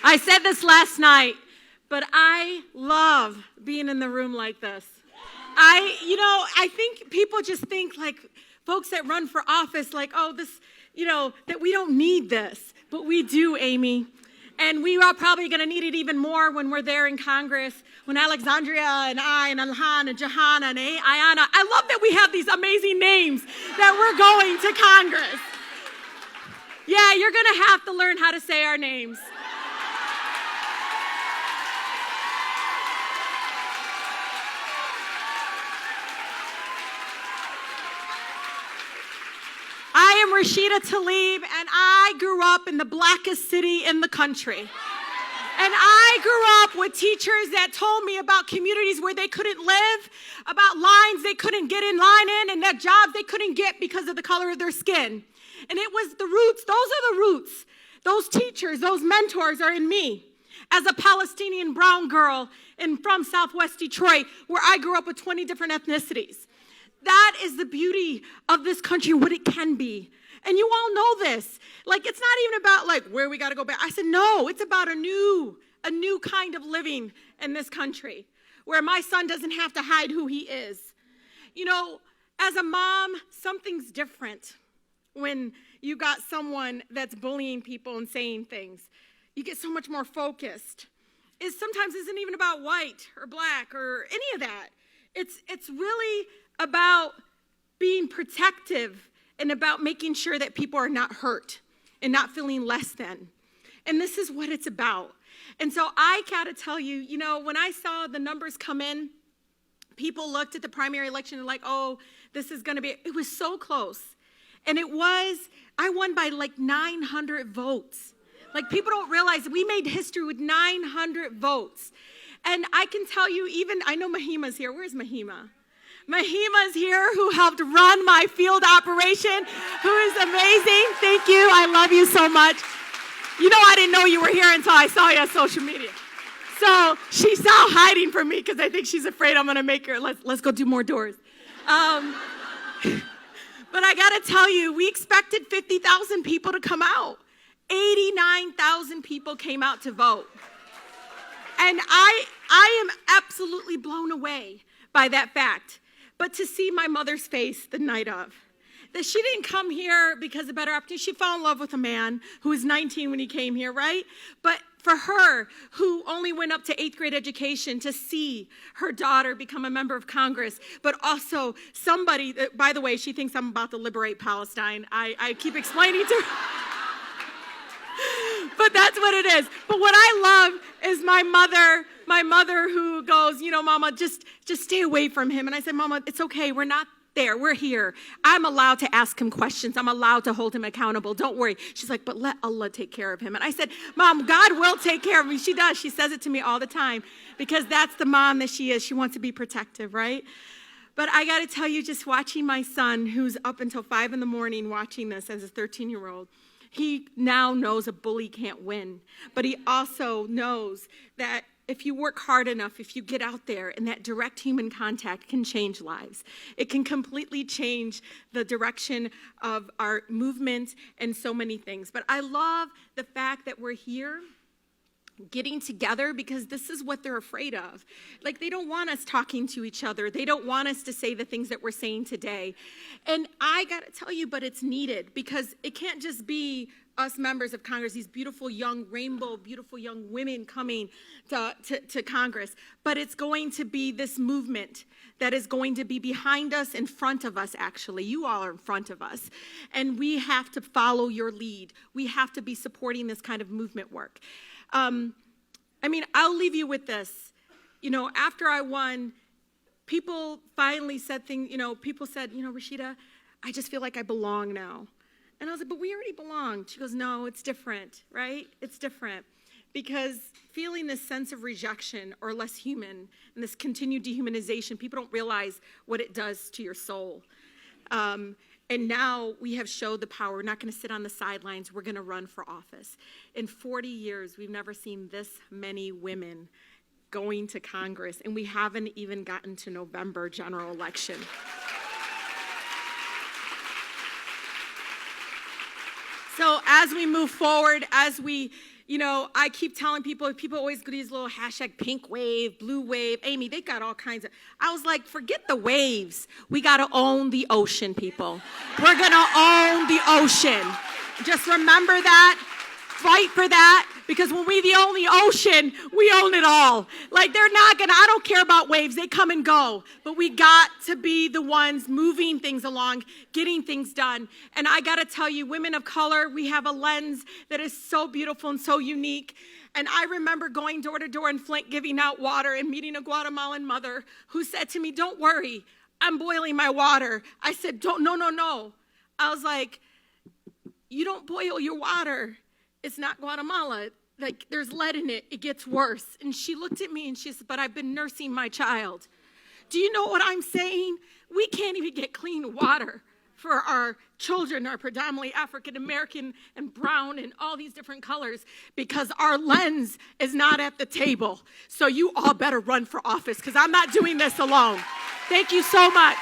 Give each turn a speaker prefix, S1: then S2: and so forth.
S1: I said this last night, but I love being in the room like this. I think people just think like folks that run for office like, oh, this, that we don't need this. But we do, Aimee. And we are probably going to need it even more when we're there in Congress, when Alexandria and I and Alhan and Jahanna and Ayana. I love that we have these amazing names that we're going to Congress. Yeah, you're going to have to learn how to say our names. I am Rashida Tlaib, and I grew up in the blackest city in the country. And I grew up with teachers that told me about communities where they couldn't live, about lines they couldn't get in line in, and that jobs they couldn't get because of the color of their skin. And it was the roots. Those are the roots. Those teachers, those mentors are in me. As a Palestinian brown girl from Southwest Detroit, where I grew up with 20 different ethnicities. That is the beauty of this country, what it can be. And you all know this. Like, it's not even about, like, where we got to go back. I said, no, it's about a new kind of living in this country where my son doesn't have to hide who he is. As a mom, something's different when you got someone that's bullying people and saying things. You get so much more focused. It sometimes isn't even about white or black or any of that. It's really about being protective and about making sure that people are not hurt and not feeling less than. And this is what it's about. And so I gotta tell you, when I saw the numbers come in, people looked at the primary election and like, oh, this is gonna be, it was so close. And I won by like 900 votes. Like, people don't realize we made history with 900 votes. And I can tell you, I know Mahima's here. Where's Mahima? Mahima's here, who helped run my field operation, who is amazing. Thank you. I love you so much. I didn't know you were here until I saw you on social media. So she's now hiding from me because I think she's afraid I'm going to make her, let's go do more doors. But I got to tell you, we expected 50,000 people to come out. 89,000 people came out to vote. And I am absolutely blown away by that fact. But to see my mother's face the night of, that she didn't come here because of better opportunity. She fell in love with a man who was 19 when he came here, right? But for her, who only went up to 8th grade education, to see her daughter become a member of Congress, but also somebody, by the way, she thinks I'm about to liberate Palestine. I keep explaining to her. But that's what it is. But what I love is my mother who goes, Mama, just stay away from him. And I said, Mama, it's okay. We're not there. We're here. I'm allowed to ask him questions. I'm allowed to hold him accountable. Don't worry. She's like, but let Allah take care of him. And I said, Mom, God will take care of him. She does. She says it to me all the time because that's the mom that she is. She wants to be protective, right? But I got to tell you, just watching my son, who's up until 5 a.m. watching this as a 13-year-old, he now knows a bully can't win. But he also knows that if you work hard enough, if you get out there, and that direct human contact can change lives. It can completely change the direction of our movement and so many things. But I love the fact that we're here getting together because this is what they're afraid of. Like, they don't want us talking to each other. They don't want us to say the things that we're saying today. And I got to tell you, but it's needed because it can't just be us members of Congress, these beautiful young beautiful young women coming to Congress, but it's going to be this movement that is going to be behind us, in front of us, actually. You all are in front of us. And we have to follow your lead. We have to be supporting this kind of movement work. I'll leave you with this. After I won, people finally said things, people said, Rashida, I just feel like I belong now. And I was like, but we already belonged. She goes, no, it's different, right? It's different. Because feeling this sense of rejection or less human and this continued dehumanization, people don't realize what it does to your soul. And now we have showed the power. We're not going to sit on the sidelines. We're going to run for office. In 40 years, we've never seen this many women going to Congress, and we haven't even gotten to November general election. So as we move forward, as we I keep telling people always do these little hashtag pink wave, blue wave. Aimee, they got all kinds of, I was like, forget the waves. We got to own the ocean, people. We're going to own the ocean. Just remember that. Fight for that, because when we own the ocean, we own it all. Like, I don't care about waves. They come and go. But we got to be the ones moving things along, getting things done. And I got to tell you, women of color, we have a lens that is so beautiful and so unique. And I remember going door to door in Flint, giving out water, and meeting a Guatemalan mother who said to me, "Don't worry, I'm boiling my water." I said, no. I was like, "You don't boil your water. It's not Guatemala. Like, there's lead in it. It gets worse." And she looked at me and she said, "But I've been nursing my child." Do you know what I'm saying? We can't even get clean water for our children, are predominantly African American and brown and all these different colors, because our lens is not at the table. So you all better run for office, because I'm not doing this alone. Thank you so much.